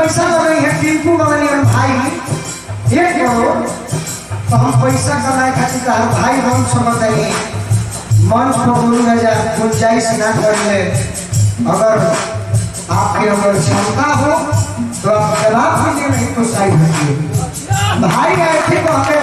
पैसा लगे है टिंकू वाले भाई एक करो तो हम पैसा कमाए खातिर का भाई हम समझ आए मंच पर बोलूंगा जा गुंजाइश ना करेंगे। अगर आपके अगर क्षमता हो तो आप जवाब दीजिए, नहीं तो साइड हटिए। भाई ऐसे को हमें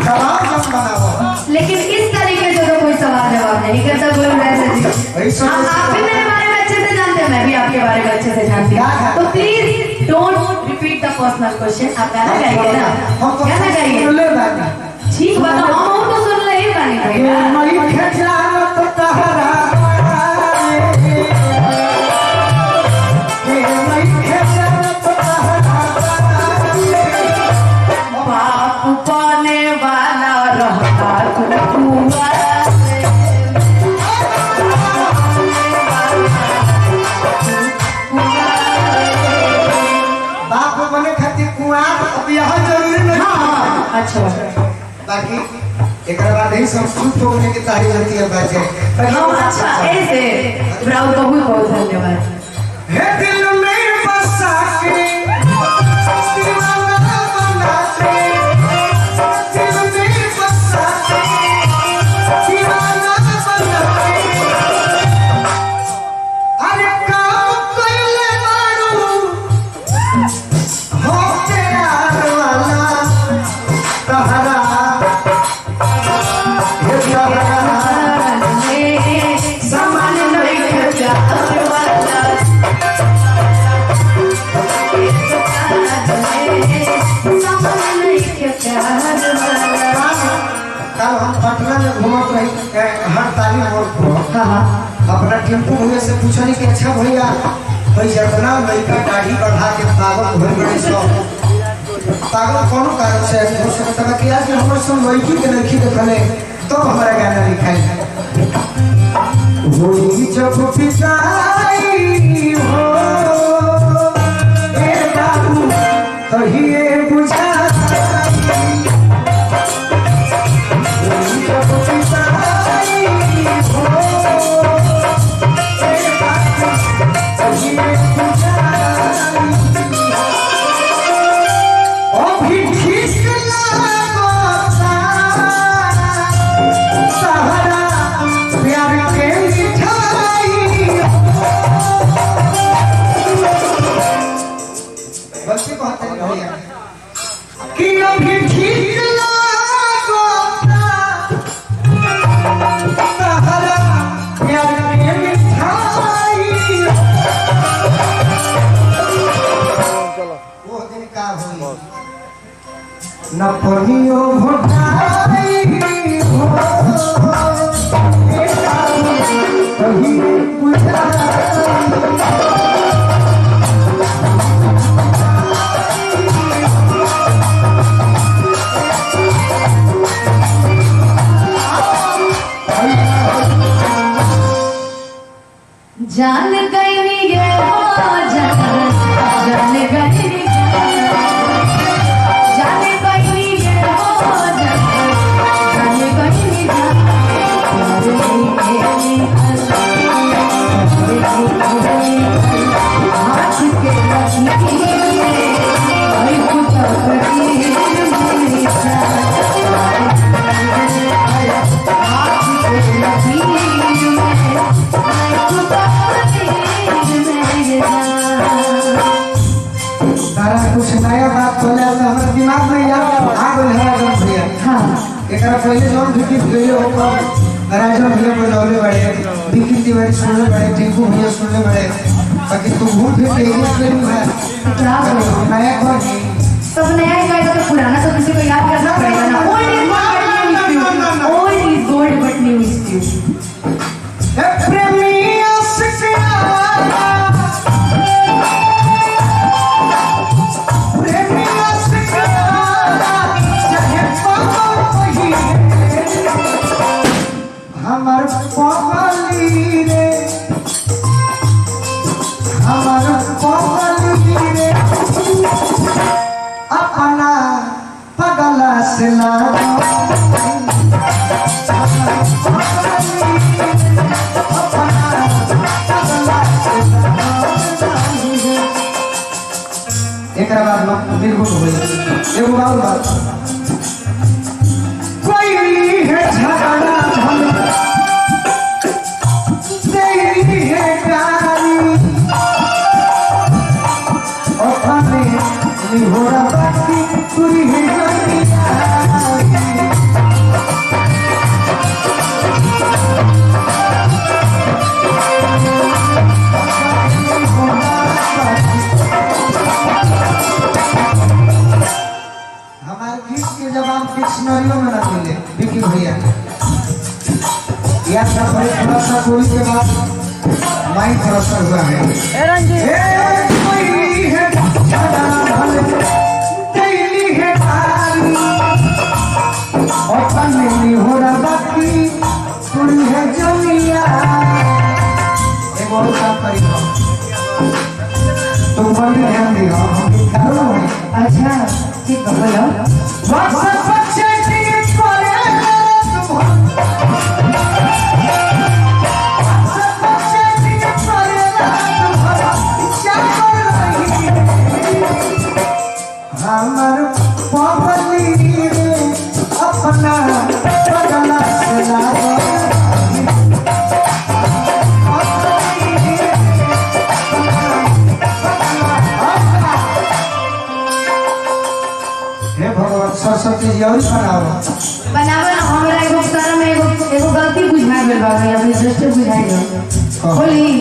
जवाब मत बनाओ। लेकिन इस तरीके से तो कोई सवाल जवाब नहीं करता कोई वैसे जी। आप भी मेरे बारे में अच्छे से जानते हैं, मैं भी आपके बारे में अच्छे से जानती हूँ। तो please don't repeat the personal question. आप गाना गाइए ना, गाना गाइए। ठीक बात, हम तो सुन ले ही गाने गाइए। बाप पाने वाला रहता बाप बने खातिर कुआं अब यहाँ जरूरी नहीं। हाँ अच्छा बाकी एक बाद ही सब खुद होने की तारीफ होती है बच्चे। अच्छा ऐसे ब्राउ बहुत बहुत धन्यवाद। हे दिल में बसा के दीवाना बना के, दिल में बसा के दीवाना बना के, अरे काम कोइले मारू हो प्यार वाला तहरा पटना में घूमत रही हड़ताली मोड़ अपना टेम्पू भैया से पूछनी कि अच्छा भैया भाई जितना लड़का दाढ़ी बढ़ा के पागल हो गए सब पागल कौन कारण से हो सकता है कि आज हमारे सब लड़की के लड़की देखले तो हमारा गाना लिखाई होई जब पिटाई हो ए बाबू कहिए बुझा न पनियो घोटाई हो कहीं बुझा जान गई ये जान गई कुछ नया बात बोले तो हमारे दिमाग में याद आ गए हमारे भैया। हाँ एक पहले जौन भिकी भैया हो राजा भैया बोलौले बड़े बिकिन तिवारी सुनने बड़े टिंकू भैया सुनने बड़े बाकी तू घूम फिर के इंग्लिश में है क्या बोलो नया कौन सब नया है तो पुराना तो किसी को याद करना पड़ेगा ना। Old is gold but new is new. प्रेमी हमार पगली रे अपना पगला से ना एक बाद में निर्गुण हो गई एगो और बात कोई है झगड़ा हम तेरी है गाली और हमें निहोरा बाकी पूरी है डिक्शनरियों में ना मिले विकी भैया या थोड़ा सा कोई के बाद माइंड थोड़ा सा हुआ है कोई है तेली है और नहीं हो रहा बाकी पूरी है जमिया एक और काम करी तुम बड़ी ध्यान दियो हम अच्छा ठीक है बोलो हमार पापली अपना बदला हे भगवान सरस्वती जी और बनावो ना हमरा एगो तारा में एगो गलती बुझा गेल बा भैया अपनी दृष्टि बुझाई दो बोली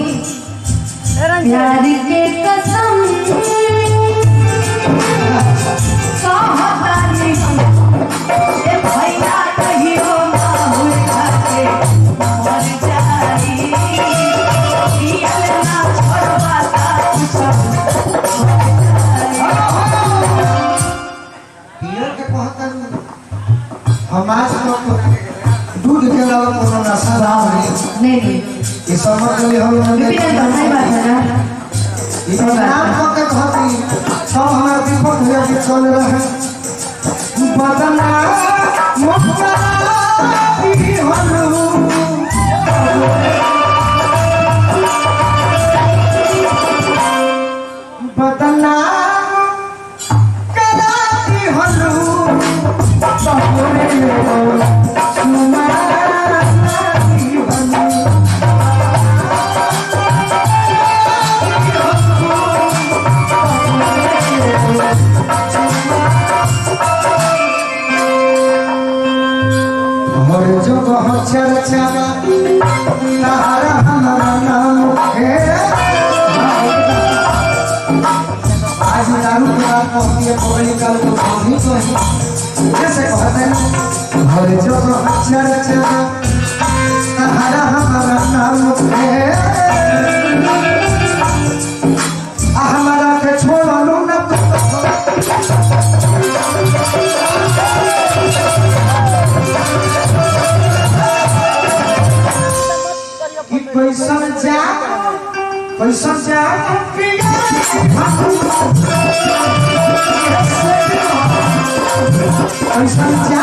प्यार के कसम कहतानी ए भैया कहियो ना मुझे मर जाई पियल ना छोड़वा सब पियर के कहतन हमार लोग दूध के अलावा कोनो नशा नहीं ये समझ ले हम विपिन सही बात है ना ये नाम को के कहती सब हमारा विपद हुआ कि चल रहे बदला मुक्ता की हनु बदला कला की हनु सपने सुना चर्चा तारा हमारा नाम है आज दारू के बाद पहुंची है पगड़ी कल को नहीं तो जैसे कहते हैं हर जगह चर्चा तारा हमारा नाम है हमारा के छोड़ लो ना पैसा जा पैसा